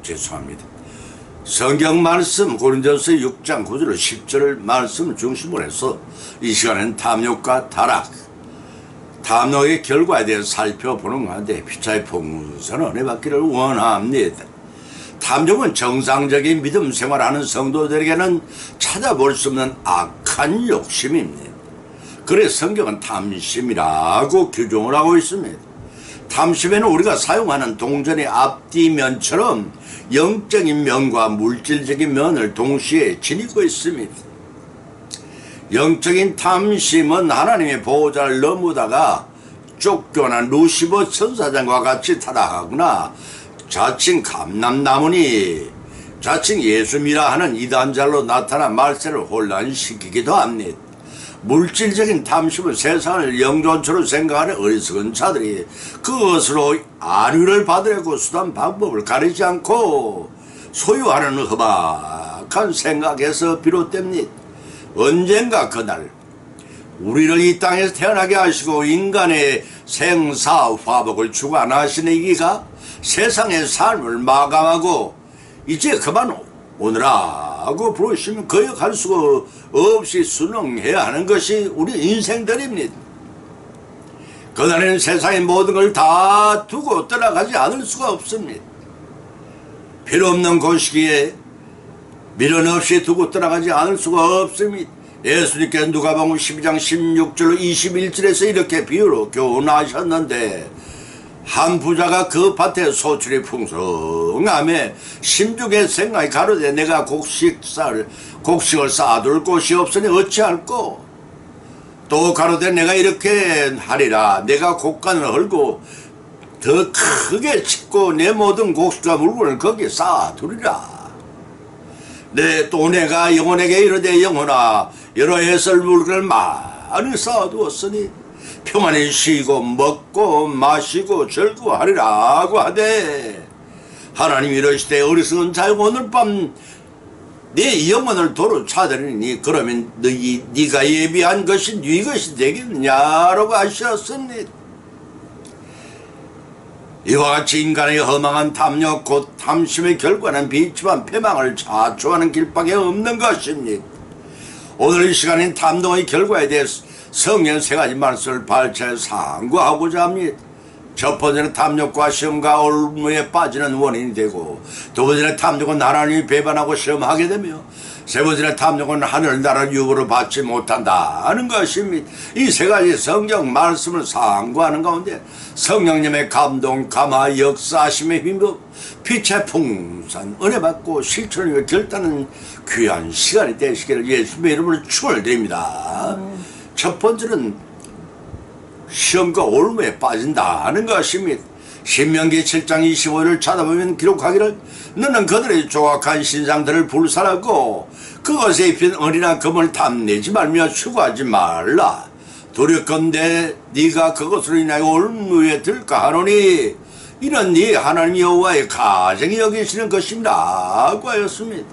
죄송합니다. 성경 말씀 고린도서 6장 9절 10절 말씀을 중심으로 해서 이 시간에는 탐욕과 타락, 탐욕의 결과에 대해서 살펴보는 가운데 피차의 풍성한 은혜 받기를 원합니다. 탐욕은 정상적인 믿음 생활하는 성도들에게는 찾아볼 수 없는 악한 욕심입니다. 그래서 성경은 탐심이라고 규정을 하고 있습니다. 탐심에는 우리가 사용하는 동전의 앞뒤면처럼 영적인 면과 물질적인 면을 동시에 지니고 있습니다. 영적인 탐심은 하나님의 보호자를 넘어다가 쫓겨난 루시퍼 천사장과 같이 타락하거나 자칭 감람나무니 자칭 예수미라 하는 이단자로 나타난 말세를 혼란시키기도 합니다. 물질적인 탐심은 세상을 영존처럼 생각하는 어리석은 자들이 그것으로 안위를 받으려고 수단 방법을 가리지 않고 소유하는 험악한 생각에서 비롯됩니다. 언젠가 그날 우리를 이 땅에서 태어나게 하시고 인간의 생사 화복을 주관하시는 이가 세상의 삶을 마감하고 이제 그만 오느라고 부르시면 거역할 수가 없이 순응해야 하는 것이 우리 인생들입니다. 그날에는 세상의 모든 걸 다 두고 떠나가지 않을 수가 없습니다. 필요 없는 곳이기에 미련 없이 두고 떠나가지 않을 수가 없습니다. 예수님께서 누가복음 12장 16절로 21절에서 이렇게 비유로 교훈하셨는데 한 부자가 그 밭에 소출이 풍성함에 심중에 생각이 가로되 내가 곡식을 쌓아둘 곳이 없으니 어찌할꼬. 또 가로되 내가 이렇게 하리라. 내가 곡간을 헐고 더 크게 짓고 내 모든 곡식과 물건을 거기에 쌓아두리라. 또 내가 영혼에게 이르되 영혼아 여러 해설 물건을 많이 쌓아두었으니 평안히 쉬고 먹고 마시고 즐거워하리라고 하되 하나님이 이러시되 어리석은 자여 오늘 밤 내 영혼을 도로 찾으리니 그러면 네가 예비한 것이 네 것이 되겠느냐라고 하셨습니다. 이와 같이 인간의 허망한 탐욕 곧 탐심의 결과는 비참한 패망을 자초하는 길밖에 없는 것입니다. 오늘 이 시간인 탐욕의 결과에 대해서 성경 세 가지 말씀을 발췌해 상고하고자 합니다. 첫 번째는 탐욕과 시험과 올무에 빠지는 원인이 되고, 두 번째는 탐욕은 하나님이 배반하고 시험하게 되며, 세 번째는 탐욕은 하늘나라를 유보로 받지 못한다는 것입니다. 이 세 가지 성경 말씀을 상고하는 가운데 성령님의 감동, 감화, 역사하심에 힘입어 빛의 풍산, 은혜 받고 실천을 위해 결단하는 귀한 시간이 되시기를 예수님의 이름으로 축원을 드립니다. 첫 번째는 시험과 올무에 빠진다는 것입니다. 신명기 7장 25절을 찾아보면 기록하기를 너는 그들의 조악한 신상들을 불살하고 그것에 입힌 은이나 금을 탐내지 말며 추구하지 말라. 두렵건대 네가 그것으로 인하여 올무에 들까 하노니 이는 네 하나님 여호와의 가증히 여기시는 것입니다 고 하였습니다.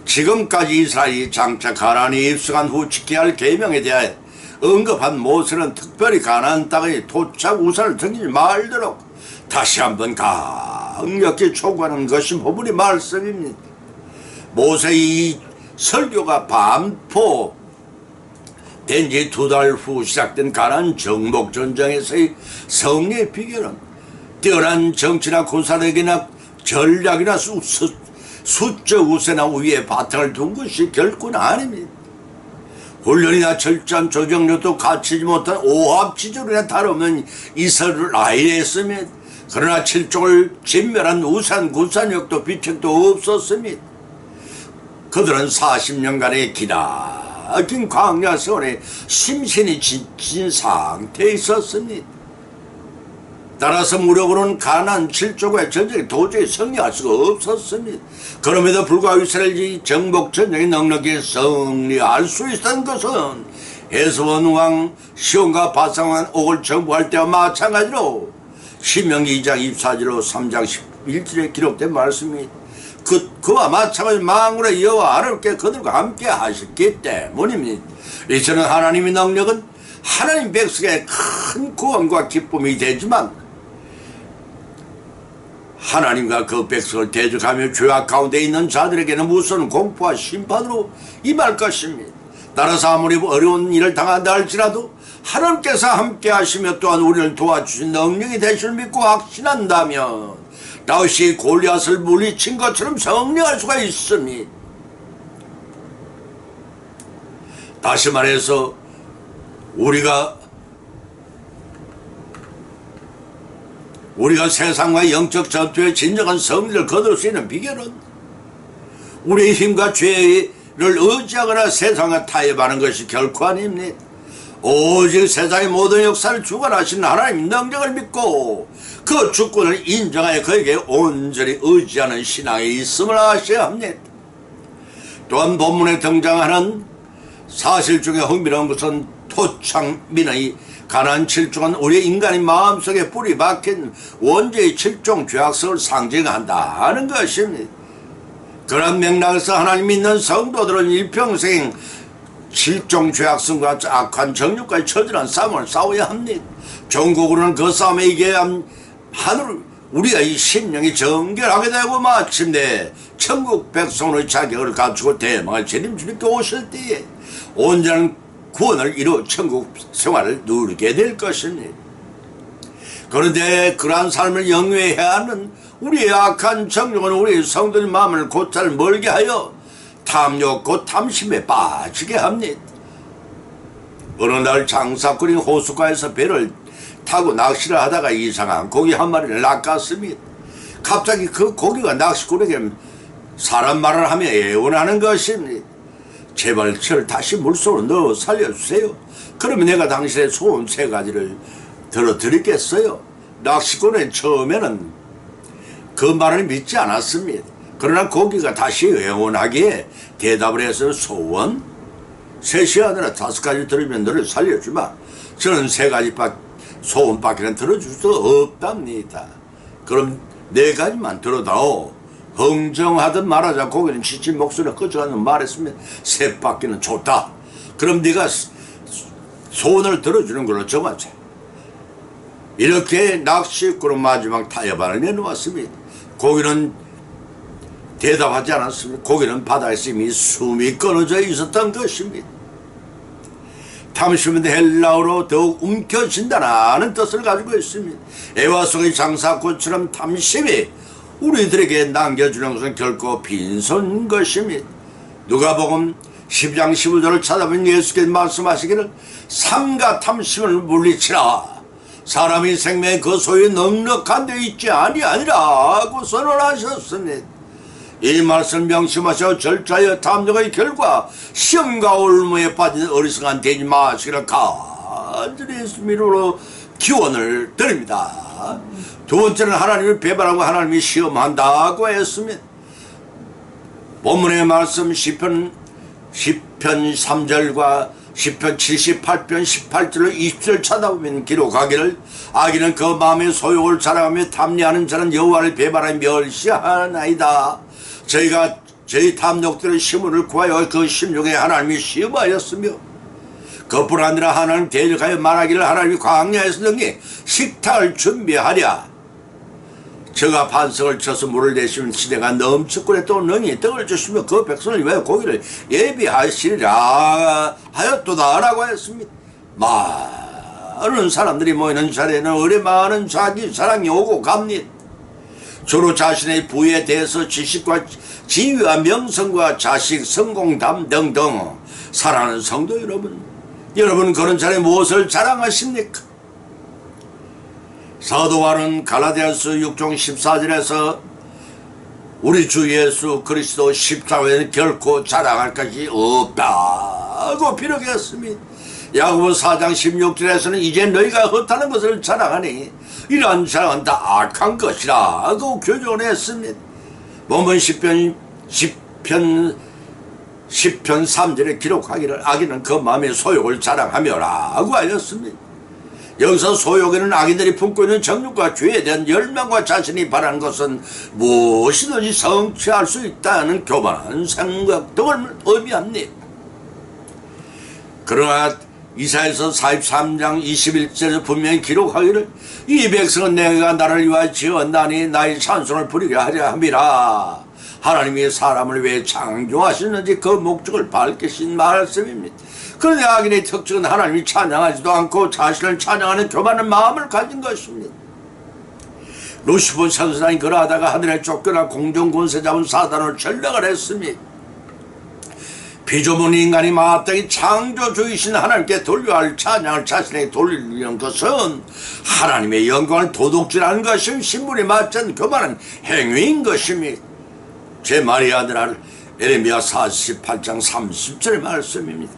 지금까지 이스라엘이 장차 가나안에 입성한 후 지켜야 할 계명에 대하여 언급한 모세는 특별히 가나안 땅에 도착 우산을 던지지 말도록 다시 한번 강력히 촉구하는 것이 본문의 말씀입니다. 모세의 설교가 반포된 지 2달 후 시작된 가나안 정복전쟁에서의 승리의 비결은 뛰어난 정치나 군사력이나 전략이나 수적 우세나 우위에 바탕을 둔 것이 결코는 아닙니다. 훈련이나 철저한 조경력도 갖추지 못한 오합지졸이나 다름없는 이스라엘이었습니다. 그러나 칠족을 진멸한 우산 군사력도 비책도 없었습니다. 그들은 40년간의 기나긴 광야 세월에 심신이 지친 상태에 있었습니다. 따라서 무력으로는 가나안 7족의 전쟁에 도저히 승리할 수가 없었습니다. 그럼에도 불구하고 이스라엘이 정복 전쟁에 넉넉히 승리할 수 있었던 것은 에스본 왕 시온과 바산왕 옥을 정복할 때와 마찬가지로 신명기 2장 24절로 3장 11절에 기록된 말씀이 그와 마찬가지로 만군의 여호와 하나님께 그들과 함께 하셨기 때문입니다. 이처럼 하나님의 능력은 하나님 백성의 큰 구원과 기쁨이 되지만 하나님과 그 백성을 대적하며 죄악 가운데 있는 자들에게는 무서운 공포와 심판으로 임할 것입니다. 따라서 아무리 어려운 일을 당한다 할지라도 하나님께서 함께 하시며 또한 우리를 도와주신 능력이 되실 믿고 확신한다면 다윗이 골리앗을 물리친 것처럼 승리할 수가 있습니다. 다시 말해서 우리가 세상과 영적 전투의 진정한 승리를 거둘 수 있는 비결은 우리의 힘과 죄를 의지하거나 세상과 타협하는 것이 결코 아닙니다. 오직 세상의 모든 역사를 주관하시는 하나님의 능력을 믿고 그 주권을 인정하여 그에게 온전히 의지하는 신앙에 있음을 아셔야 합니다. 또한 본문에 등장하는 사실 중에 흥미로운 것은 토창민의 가난 칠종은 우리 인간의 마음속에 뿌리 박힌 원죄의 칠종 죄악성을 상징한다는 것입니다. 그런 맥락에서 하나님 믿는 성도들은 일평생 칠종 죄악성과 악한 정욕까지 처절한 싸움을 싸워야 합니다. 종국으로는 그 싸움에 이겨야 하늘 우리의 심령이 정결하게 되고 마침내 천국 백성의 자격을 갖추고 대망의 재림 주님께 오실 때에 온전한 구원을 이루 천국 생활을 누리게 될 것입니다. 그런데 그러한 삶을 영위해야 하는 우리의 악한 정욕은 우리의 성도의 마음을 곧잘 멀게 하여 탐욕 곧 탐심에 빠지게 합니다. 어느 날 장사꾼이 호숫가에서 배를 타고 낚시를 하다가 이상한 고기 한 마리를 낚았습니다. 갑자기 그 고기가 낚시꾼에게 사람 말을 하며 애원하는 것입니다. 제발 저를 다시 물속으로 넣어 살려주세요. 그러면 내가 당신의 소원 3가지를 들어드리겠어요. 낚시꾼은 처음에는 그 말을 믿지 않았습니다. 그러나 고기가 다시 애원하기에 대답을 해서 소원? 3시 안에 5가지 들으면 너를 살려주마. 저는 3가지 소원밖에는 들어줄 수 없답니다. 그럼 4가지만 들어다오. 흥정하듯 말하자 고기는 지친 목소리를 꺼져가는 말했으면 3바퀴는 좋다. 그럼 네가 소원을 들어주는 걸로 정하자. 이렇게 낚시꾼은 마지막 타협안을 내놓았습니다. 고기는 대답하지 않았습니다. 고기는 바다에서 이미 숨이 끊어져 있었던 것입니다. 탐심은 헬라어로 더욱 움켜진다는 뜻을 가지고 있습니다. 애와 속의 장사꾼처럼 탐심이 우리들에게 남겨주는 것은 결코 빈손인 것입니다. 누가복음 10장 15절을 찾아보면 예수께서 말씀하시기를 삼가 탐심을 물리치라. 사람이 생명의 그 소유에 넉넉한 데 있지 아니하니라고 선언하셨습니다. 이 말씀 명심하셔 절차여 탐욕의 결과 시험과 올무에 빠진 어리석은 되지 마시기를 간절히 예수님으로 기원을 드립니다. 두 번째는 하나님을 배반하고 하나님이 시험한다고 했습니다. 본문의 말씀 시편 3절과 시편 78편 18절로 20절 찾아보면 기록하기를 악인은 그 마음의 소욕을 자랑하며 탐리하는 자는 여호와를 배반하여 멸시하나이다. 저희가 저희 탐욕들의 시문을 구하여 그 심령에 하나님이 시험하였으며 그뿐 아니라 하나님 대적하여 말하기를 하나님이 광야에서 능히 식탁을 준비하랴. 저가 반석을 쳐서 물을 내시면 시대가 넘치고 또 능히 떡을 주시며 그 백성을 위하여 고기를 예비하시리라 하였도다라고 했습니다. 많은 사람들이 모이는 자리에는 의뢰 많은 자기 자랑이 오고 갑니다. 주로 자신의 부에 대해서 지식과 지위와 명성과 자식, 성공담 등등 사랑하는 성도 여러분 그런 자리에 무엇을 자랑하십니까? 사도 바울은 갈라디아서 6장 14절에서 우리 주 예수 그리스도 십자가에는 결코 자랑할 것이 없다고 비록했습니다. 야고보 4장 16절에서는 이제 너희가 헛하는 것을 자랑하니 이러한 자랑은 다 악한 것이라고 교정했습니다. 본문 10편 3절에 기록하기를 악인은 그 마음의 소욕을 자랑하며라고 하였습니다. 여기서 소욕에는 악인들이 품고 있는 정욕과 죄에 대한 열망과 자신이 바라는 것은 무엇이든지 성취할 수 있다는 교만한 생각 등을 의미합니다. 그러나 이사야서 43장 21절에서 분명히 기록하기를 이 백성은 내가 나를 위하여 지었나니 나의 찬송을 부리게 하려 함이라. 하나님이 사람을 왜 창조하셨는지 그 목적을 밝히신 말씀입니다. 그런데 악인의 특징은 하나님이 찬양하지도 않고 자신을 찬양하는 교만한 마음을 가진 것입니다. 루시퍼 천사장이 그러하다가 하늘에 쫓겨나 공중권세 잡은 사단을 전락을 했습니다. 피조물 인간이 마땅히 창조주이신 하나님께 돌려야 할 찬양을 자신에게 돌리는 것은 하나님의 영광을 도둑질하는 것임 신분이 맞지 않는 교만한 행위인 것입니다. 제 말이 아니라 에레미야 48장 30절의 말씀입니다.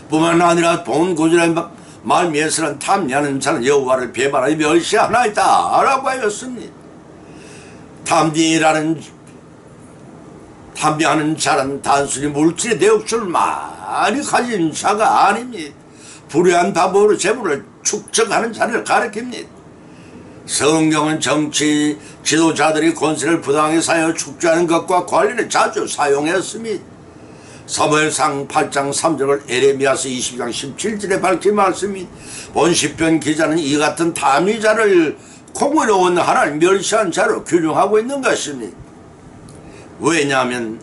뿐만 아니라 본 구절의 말미에서는 탐내하는 자는 여호와를 배반하여 멸시하나이다 라고 하였습니다. 탐내하는 자는 단순히 물질의 대욕심을 많이 가진 자가 아닙니다. 불의한 방법으로 재물을 축적하는 자를 가리킵니다. 성경은 정치 지도자들이 권세를 부당하게 사용하여 축제하는 것과 관련해 자주 사용했습니다. 사무엘상 8장 3절을 에레미야서 20장 17절에 밝힌 말씀이 본 시편 기자는 이 같은 탐의자를 공의로운 하나님 멸시한 자로 규정하고 있는 것입니다. 왜냐하면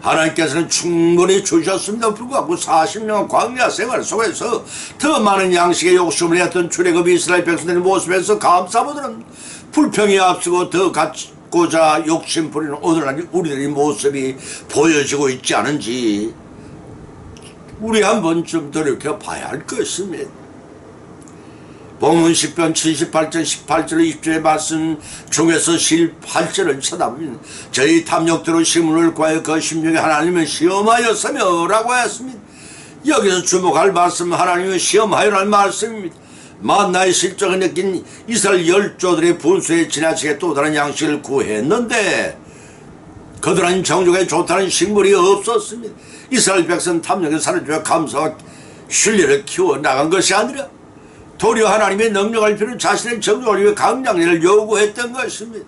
하나님께서는 충분히 주셨음에도 불구하고 40년 광야 생활 속에서 더 많은 양식의 욕심을 했던 출애굽 이스라엘 백성들의 모습에서 감사보다는 불평이 앞서고 더 갖고자 욕심 부리는 오늘날 우리들의 모습이 보여지고 있지 않은지 우리 한 번쯤 돌이켜 봐야 할 것입니다. 본문 10편 78절 18절 20절의 말씀 중에서 18절을 쳐다보면 저희 탐욕대로 시문을 구하여 그 심령에 하나님을 시험하였으며 라고 하였습니다. 여기서 주목할 말씀 하나님을 시험하여라는 말씀입니다. 만나의 실정을 느낀 이스라엘 열조들의 분수에 지나치게 또 다른 양식을 구했는데 그들은 정족에 좋다는 식물이 없었습니다. 이스라엘 백성 탐욕에 사로잡혀 감사와 신뢰를 키워나간 것이 아니라 도리어 하나님의 능력을 필요 자신의 정욕을 위해 강량을 요구했던 것입니다.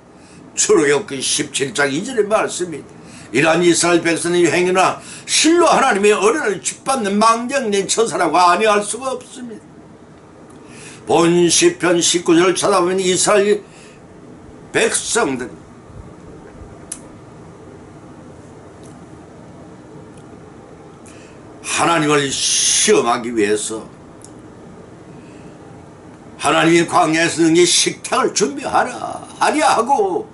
출애굽기 17장 2절의 말씀입니다. 이러한 이스라엘 백성의 행위나 실로 하나님의 어른을 짓밟는 망령된 천사라고 아니할 수가 없습니다. 본 시편 19절을 찾아보면 이스라엘 백성들 하나님을 시험하기 위해서 하나님의 광야에서 능히 식탁을 준비하라 하랴 하고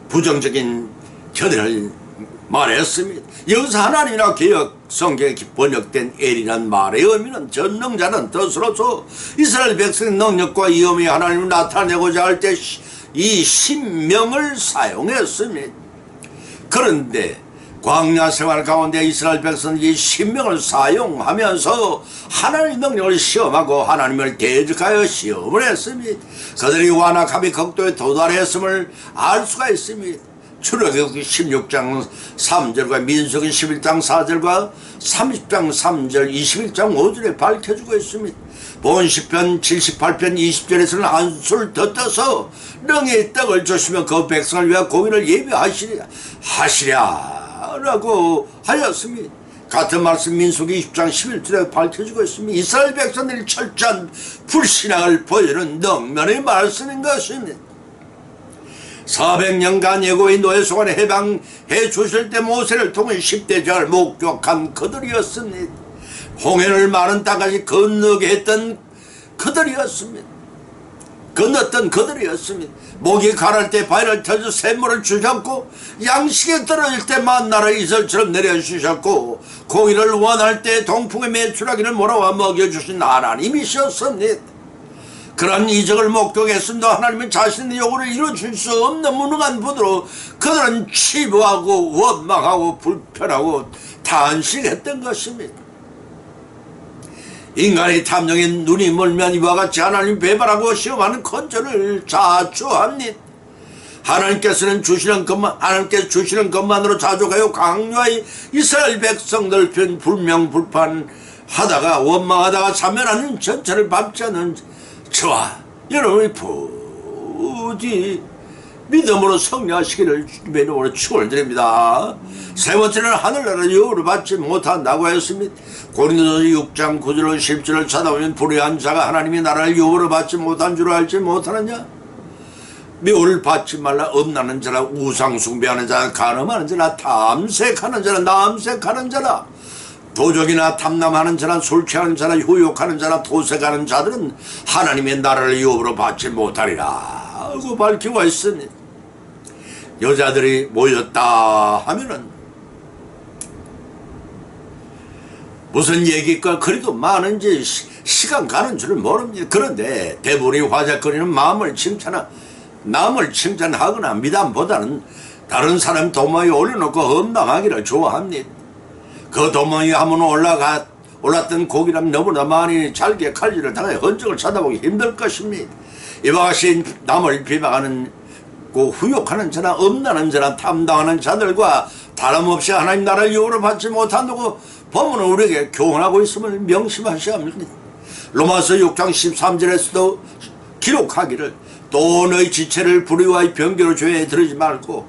부정적인 견해를 말했습니다. 여기서 하나님이나 개혁 성경에 번역된 엘이란 말의 의미는 전능자는 뜻으로서 이스라엘 백성의 능력과 위엄이 하나님을 나타내고자 할 때 이 신명을 사용했습니다. 그런데 광야 생활 가운데 이스라엘 백성은 이 신명을 사용하면서 하나님의 능력을 시험하고 하나님을 대적하여 시험을 했습니다. 그들이 완악함이 극도에 도달했음을 알 수가 있습니다. 출애굽기 16장 3절과 민수기 11장 4절과 30장 3절 21장 5절에 밝혀주고 있습니다. 본 시편 78편 20절에서는 한술 더 떠서 능히 떡을 주시면 그 백성을 위하여 고기를 예비하시랴 라고 하였습니다. 같은 말씀 민수기 20장 11절에 밝혀주고 있습니다. 이스라엘 백성들이 철저한 불신앙을 보여주는 능면의 말씀인 것입니다. 400년간 예고의 노예 속안에 해방해 주실 때 모세를 통해 10대 제를 목격한 그들이었습니다. 홍해를 마른 땅까지 건너게 했던 그들이었습니다. 건넜던 그들이었습니다. 목이 가랄 때 바위를 터져 샘물을 주셨고 양식에 떨어질 때 만나를 이슬처럼 내려주셨고 고기를 원할 때 동풍에 메추라기를 몰아와 먹여주신 하나님이셨습니다. 그런 이적을 목격했음도 하나님은 자신의 요구를 이루어줄 수 없는 무능한 분으로 그들은 치부하고 원망하고 불편하고 탄식했던 것입니다. 인간의 탐욕에 눈이 멀면 이와 같이 하나님 배반하고 시험하는 건전을 자초합니다. 하나님께서 주시는 것만으로 자족하여 강요하여 이스라엘 백성들 편 불명불판하다가 원망하다가 자멸하는 전체를 밟지 않는 저와 여러분이 부디 믿음으로 성령하시기를 주님의 이름으로 축원을 드립니다. 세 번째는 하늘나라 유업을 받지 못한다고 했습니다. 고린도서 6장 9절 10절을 찾아보면 불의한 자가 하나님의 나라를 유업으로 받지 못한 줄 알지 못하느냐. 묘를 받지 말라. 음란한 자라, 우상 숭배하는 자라, 간음하는 자라, 탐색하는 자라, 남색하는 자라, 도적이나 탐남하는 자라, 술 취하는 자라, 후욕하는 자라, 도색하는 자들은 하나님의 나라를 유업으로 받지 못하리라 하고 밝히고 있습니다. 여자들이 모였다 하면은 무슨 얘기가 그리도 많은지 시간 가는 줄을 모릅니다. 그런데 대부분이 화제거리는 남을 칭찬하거나 미담보다는 다른 사람 도모에 올려놓고 험담하기를 좋아합니다. 그 도모에 한번 올랐던 고기라면 너무나 많이 잘게 칼질을 당해 흔적을 찾아보기 힘들 것입니다. 이와 같이 남을 비방하는 후욕하는 자나 음란한 자나 탐당하는 자들과 다름없이 하나님 나라를 유업으로 받지 못한다고 본문은 우리에게 교훈하고 있음을 명심하셔야 합니다. 로마서 6장 13절에서도 기록하기를 또 너희 지체를 불의와 병거로 죄에 들이지 말고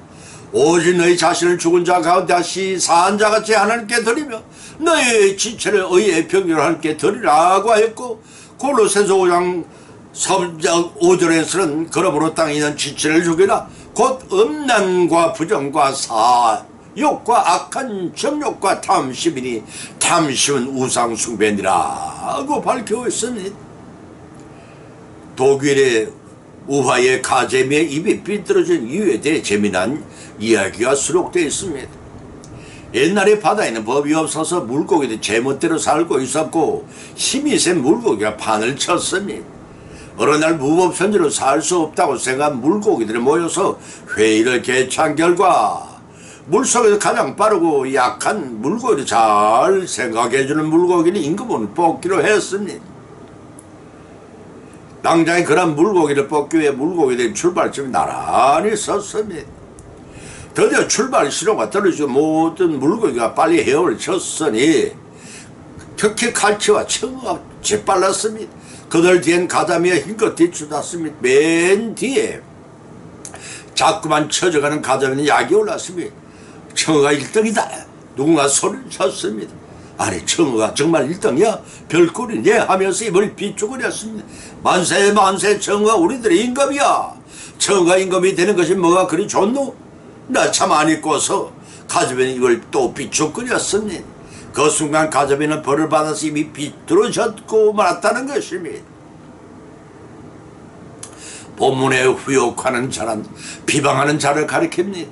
오직 너희 자신을 죽은 자 가운데 다시 산 자같이 하나님께 드리며 너희 지체를 의의 병거로 하나님께 드리라고 하였고, 골로새서 5장 5절에서는 그러므로 땅에 있는 지체를 죽이라. 곧 음란과 부정과 사욕과 악한 정욕과 탐심이니 탐심은 우상 숭배니라 하고 밝히고 있습니다. 독일의 우화의 가재미의 입이 삐뚤어진 이유에 대해 재미난 이야기가 수록되어 있습니다. 옛날에 바다에는 법이 없어서 물고기들이 제멋대로 살고 있었고 힘이 센 물고기가 판을 쳤습니다. 어느 날 무법천지로 살 수 없다고 생각한 물고기들이 모여서 회의를 개최한 결과 물속에서 가장 빠르고 약한 물고기를 잘 생각해주는 물고기를 임금은 뽑기로 했습니다. 당장에 그런 물고기를 뽑기 위해 물고기들이 출발점에 나란히 섰습니다. 드디어 출발 신호가 떨어지고 모든 물고기가 빨리 헤엄을 쳤으니 특히 갈치와 청어가 재빨랐습니다. 그들 뒤엔 가자미와 힘껏 뒤쫓았습니다. 맨 뒤에 자꾸만 쳐져가는 가자미는 약이 올랐습니다. 청어가 1등이다. 누군가 소리를 쳤습니다. 아니, 청어가 정말 1등이야? 별꼴이네 하면서 입을 비쭈그렸습니다. 만세 만세, 청어가 우리들의 임금이야. 청어가 임금이 되는 것이 뭐가 그리 좋노? 나 참 안 입고서 가자미는 입을 또 비쭈그렸습니다. 그 순간 가자미는 벌을 받아서 입이 비뚤어졌고 말았다는 것입니다. 본문에 후욕하는 자란 비방하는 자를 가리킵니다.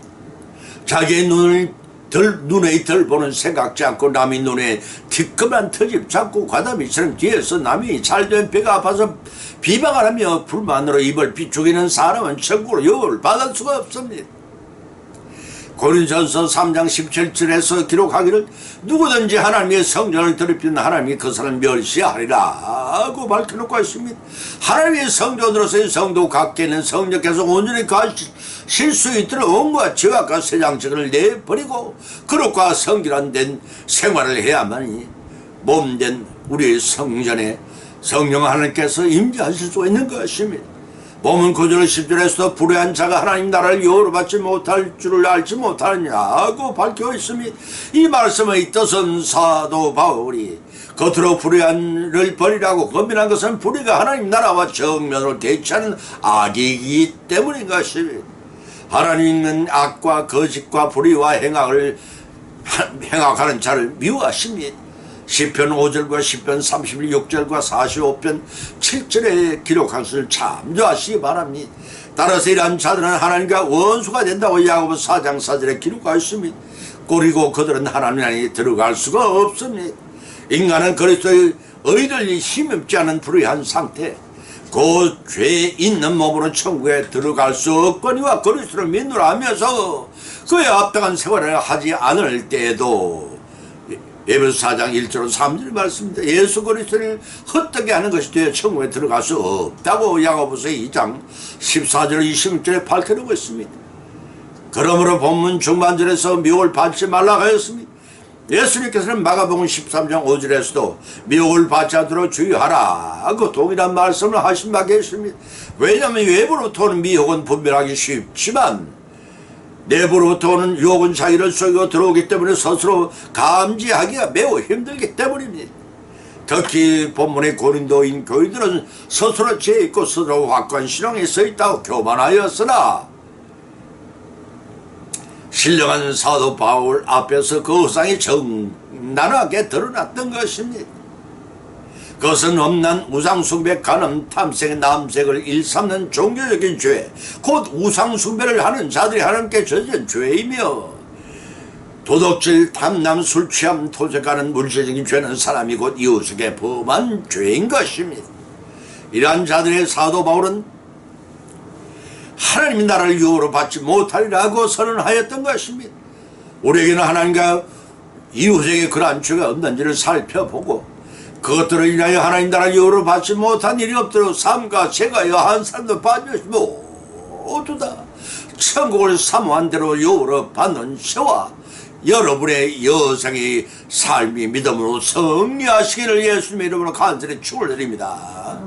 자기의 눈에 덜 보는 생각지 않고 남의 눈에 티끌만 터집 잡고 과다미처럼 뒤에서 남이 잘된 배가 아파서 비방을 하며 불만으로 입을 비추기는 사람은 천국으로 유업을 받을 수가 없습니다. 고린도전서 3장 17절에서 기록하기를 누구든지 하나님의 성전을 더럽히는 하나님이 그 사람을 멸시하리라 하고 밝혀놓고 있습니다. 하나님의 성전으로서의 성도 각계는 성령께서 온전히 가실 수 있도록 온갖 죄악과 세상적을 내버리고 거룩과 성결한 생활을 해야만이 몸된 우리의 성전에 성령 하나님께서 임재하실 수 있는 것입니다. 본문 9절 10절에서도 불의한 자가 하나님 나라를 유업으로 받지 못할 줄을 알지 못하느냐고 밝혀 있습니다. 이 말씀의 뜻은 사도 바울이 겉으로 불의한을 버리라고 권면한 것은 불의가 하나님 나라와 정면으로 대치하는 악이기 때문인 것입니다. 하나님은 악과 거짓과 불의와 행악하는 자를 미워하십니다. 시편 5절과 시편 36절과 45편 7절에 기록한 것을 참조하시기 바랍니다. 따라서 이러한 자들은 하나님과 원수가 된다고 야고보서 4장 4절에 기록하였습니다. 그리고 그들은 하나님 안에 들어갈 수가 없습니다. 인간은 그리스도의 의를 힘입지 않은 불의한 상태, 그 죄 있는 몸으로 천국에 들어갈 수 없거니와 그리스도를 믿노라 하면서 그에 합당한 생활을 하지 않을 때에도 에베소 4장 1절 3절 말씀입니다. 예수 그리스도를 헛되게 하는 것이 되어 천국에 들어갈 수 없다고 야고보서 2장 14절 26절에 밝혀놓고 있습니다. 그러므로 본문 중반절에서 미혹을 받지 말라고 하였습니다. 예수님께서는 마가복음 13장 5절에서도 미혹을 받지 않도록 주의하라 그 동일한 말씀을 하신 바 계십니다. 왜냐하면 외부로부터 오는 미혹은 분별하기 쉽지만 내부로부터 오는 유혹은 자기를 속이고 들어오기 때문에 스스로 감지하기가 매우 힘들기 때문입니다. 특히 본문의 고린도인 교인들은 스스로 지혜 있고 스스로 확고한 신앙이 서 있다고 교만하였으나 신령한 사도 바울 앞에서 그 우상이 적나라하게 드러났던 것입니다. 그것은 엄난 우상숭배, 간음, 탐색, 남색을 일삼는 종교적인 죄, 곧 우상숭배를 하는 자들이 하나님께 저지른 죄이며 도덕질, 탐남, 술취함, 토색하는 물질적인 죄는 사람이 곧 이웃에게 범한 죄인 것입니다. 이러한 자들의 사도 바울은 하나님이 나라를 유혹으로 받지 못하리라고 선언하였던 것입니다. 우리에게는 하나님과 이웃에게 그러한 죄가 없는지를 살펴보고 그것들을 인하여 하나님 나라를 유혹으로 받지 못한 일이 없도록 삶과 죄가 여한 사람도 빠짐없이 모두 다 천국을 사모한 대로 유혹으로 받는 죄와 여러분의 여생의 삶이 믿음으로 승리하시기를 예수님의 이름으로 간절히 축원드립니다.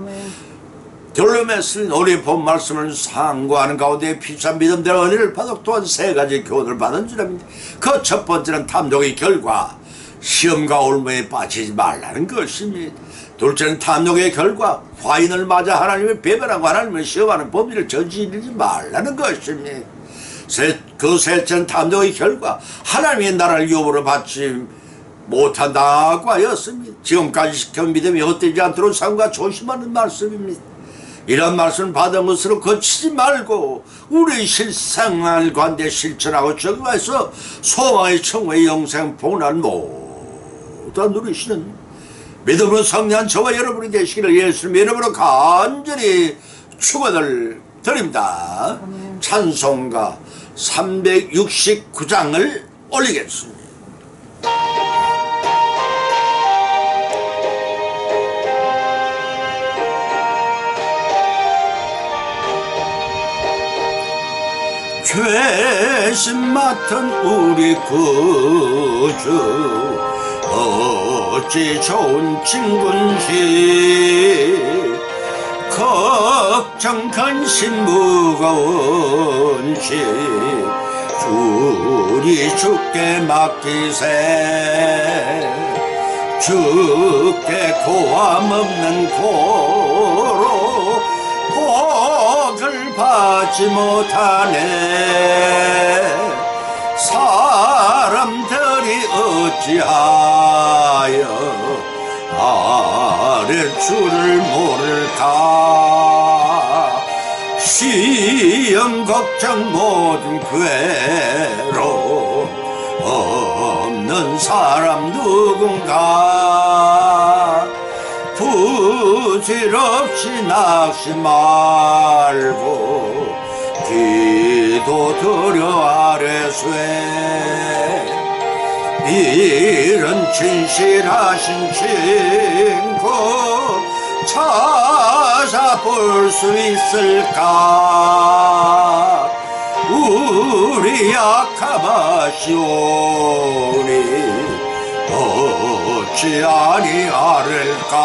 결론에서 우리 본 말씀을 상고하는 가운데 피찬 믿음대로 은혜를 받아 또한 세 가지 교훈을 받은 줄입니다. 그 첫 번째는 탐욕의 결과 시험과 올무에 빠지지 말라는 것입니다. 둘째는 탐욕의 결과 화인을 맞아 하나님을 배반하고 하나님을 시험하는 범죄를 저지르지 말라는 것입니다. 그 셋째는 탐욕의 결과 하나님의 나라를 유혹으로 받지 못한다고 하였습니다. 지금까지 시켜온 믿음이 헛되지 않도록 삶과 조심하는 말씀입니다. 이런 말씀을 받은 것으로 거치지 말고 우리 실생활 관대 실천하고 적용해서 소망의 청구의 영생 복날 모두 누리시는 믿음으로 성리한 저와 여러분이 되시기를 예수님의 이름으로 간절히 축원을 드립니다. 찬송가 369장을 올리겠습니다. 죄심 맡은 우리 구주 어찌 좋은 친구인지 걱정 근심 무거운지 주리 주께 맡기세 주께 고함 없는 고로 복을 받지 못하네 사람들이 어찌하여 아랫줄을 모를까 시험 걱정 모든 괴로움 없는 사람 누군가 부질없이 낙심 말고 기도 드려 아뢰세 이런 진실하신 친구 찾아볼 수 있을까 우리 약함하시오니 어찌 아니하를까